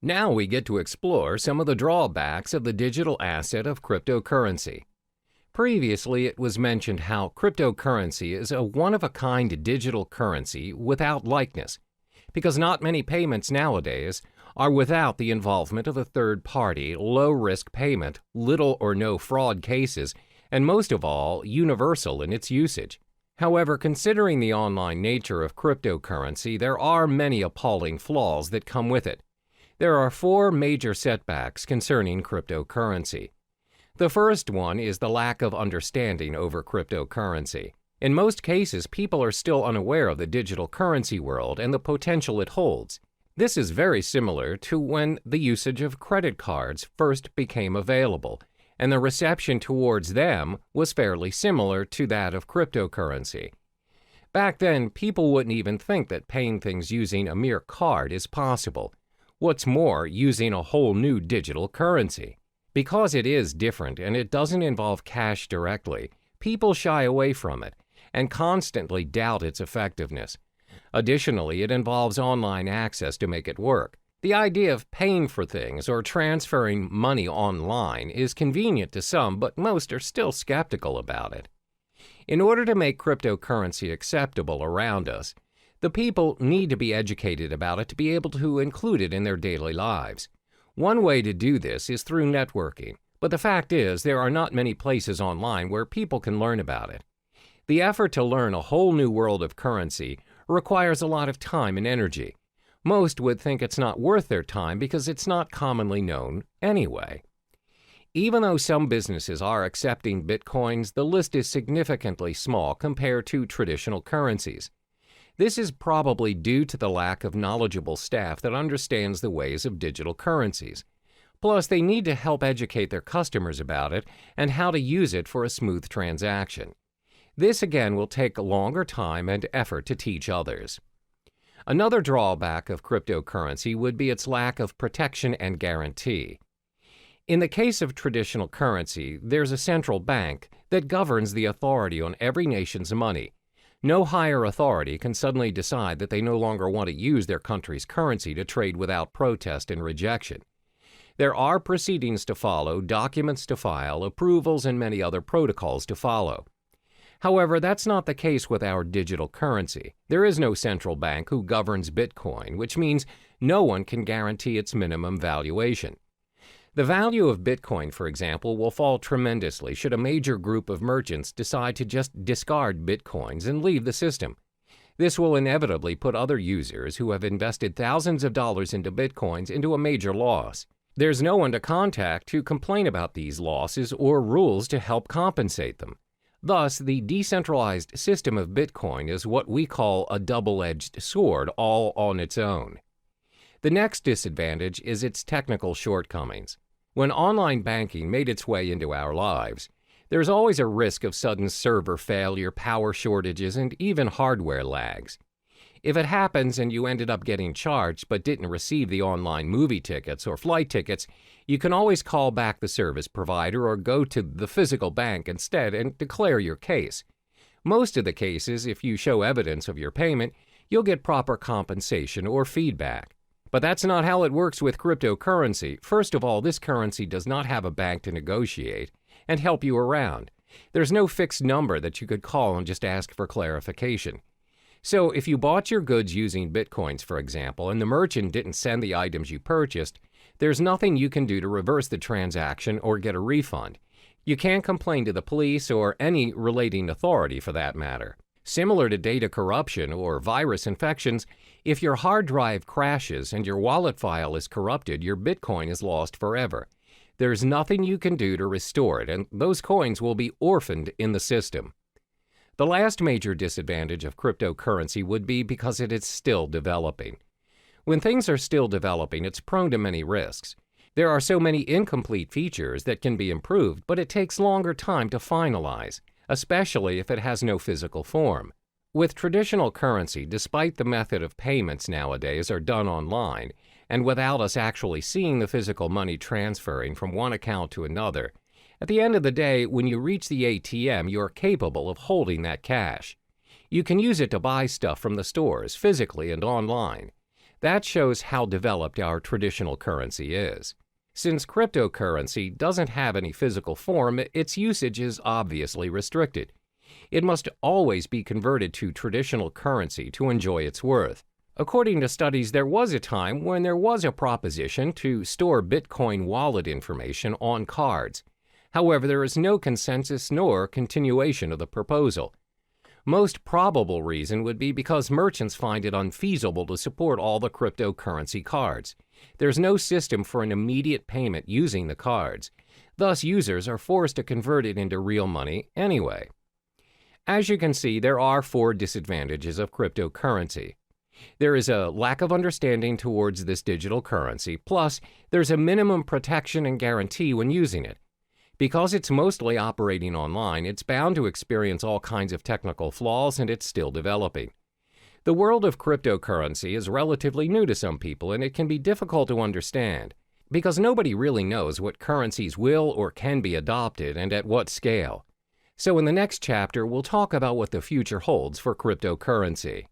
Now we get to explore some of the drawbacks of the digital asset of cryptocurrency. Previously, it was mentioned how cryptocurrency is a one-of-a-kind digital currency without likeness, because not many payments nowadays are without the involvement of a third-party, low-risk payment, little or no fraud cases, and most of all, universal in its usage. However, considering the online nature of cryptocurrency, there are many appalling flaws that come with it. There are 4 major setbacks concerning cryptocurrency. The first one is the lack of understanding over cryptocurrency. In most cases, people are still unaware of the digital currency world and the potential it holds. This is very similar to when the usage of credit cards first became available, and the reception towards them was fairly similar to that of cryptocurrency. Back then, people wouldn't even think that paying things using a mere card is possible. What's more, using a whole new digital currency. Because it is different and it doesn't involve cash directly, people shy away from it and constantly doubt its effectiveness. Additionally, it involves online access to make it work. The idea of paying for things or transferring money online is convenient to some, but most are still skeptical about it. In order to make cryptocurrency acceptable around us, the people need to be educated about it to be able to include it in their daily lives. One way to do this is through networking, but the fact is there are not many places online where people can learn about it. The effort to learn a whole new world of currency requires a lot of time and energy. Most would think it's not worth their time because it's not commonly known anyway. Even though some businesses are accepting bitcoins, the list is significantly small compared to traditional currencies. This is probably due to the lack of knowledgeable staff that understands the ways of digital currencies. Plus, they need to help educate their customers about it and how to use it for a smooth transaction. This again will take a longer time and effort to teach others. Another drawback of cryptocurrency would be its lack of protection and guarantee. In the case of traditional currency, there's a central bank that governs the authority on every nation's money. No higher authority can suddenly decide that they no longer want to use their country's currency to trade without protest and rejection. There are proceedings to follow, documents to file, approvals, and many other protocols to follow. However, that's not the case with our digital currency. There is no central bank who governs Bitcoin, which means no one can guarantee its minimum valuation. The value of Bitcoin, for example, will fall tremendously should a major group of merchants decide to just discard Bitcoins and leave the system. This will inevitably put other users who have invested thousands of dollars into Bitcoins into a major loss. There's no one to contact to complain about these losses or rules to help compensate them. Thus, the decentralized system of Bitcoin is what we call a double-edged sword all on its own. The next disadvantage is its technical shortcomings. When online banking made its way into our lives, there's always a risk of sudden server failure, power shortages, and even hardware lags. If it happens and you ended up getting charged but didn't receive the online movie tickets or flight tickets, you can always call back the service provider or go to the physical bank instead and declare your case. Most of the cases, if you show evidence of your payment, you'll get proper compensation or feedback. But that's not how it works with cryptocurrency. First of all, this currency does not have a bank to negotiate and help you around. There's no fixed number that you could call and just ask for clarification. So if you bought your goods using Bitcoins, for example, and the merchant didn't send the items you purchased, there's nothing you can do to reverse the transaction or get a refund. You can't complain to the police or any relating authority for that matter. Similar to data corruption or virus infections, if your hard drive crashes and your wallet file is corrupted, your Bitcoin is lost forever. There's nothing you can do to restore it, and those coins will be orphaned in the system. The last major disadvantage of cryptocurrency would be because it is still developing. When things are still developing, it's prone to many risks. There are so many incomplete features that can be improved, but it takes longer time to finalize, especially if it has no physical form. With traditional currency, despite the method of payments nowadays are done online, and without us actually seeing the physical money transferring from one account to another, at the end of the day, when you reach the ATM, you are capable of holding that cash. You can use it to buy stuff from the stores, physically and online. That shows how developed our traditional currency is. Since cryptocurrency doesn't have any physical form, its usage is obviously restricted. It must always be converted to traditional currency to enjoy its worth. According to studies, there was a time when there was a proposition to store Bitcoin wallet information on cards. However, there is no consensus nor continuation of the proposal. Most probable reason would be because merchants find it unfeasible to support all the cryptocurrency cards. There's no system for an immediate payment using the cards. Thus, users are forced to convert it into real money anyway. As you can see, there are 4 disadvantages of cryptocurrency. There is a lack of understanding towards this digital currency, plus there's a minimum protection and guarantee when using it. Because it's mostly operating online, it's bound to experience all kinds of technical flaws, and it's still developing. The world of cryptocurrency is relatively new to some people, and it can be difficult to understand, because nobody really knows what currencies will or can be adopted and at what scale. So in the next chapter, we'll talk about what the future holds for cryptocurrency.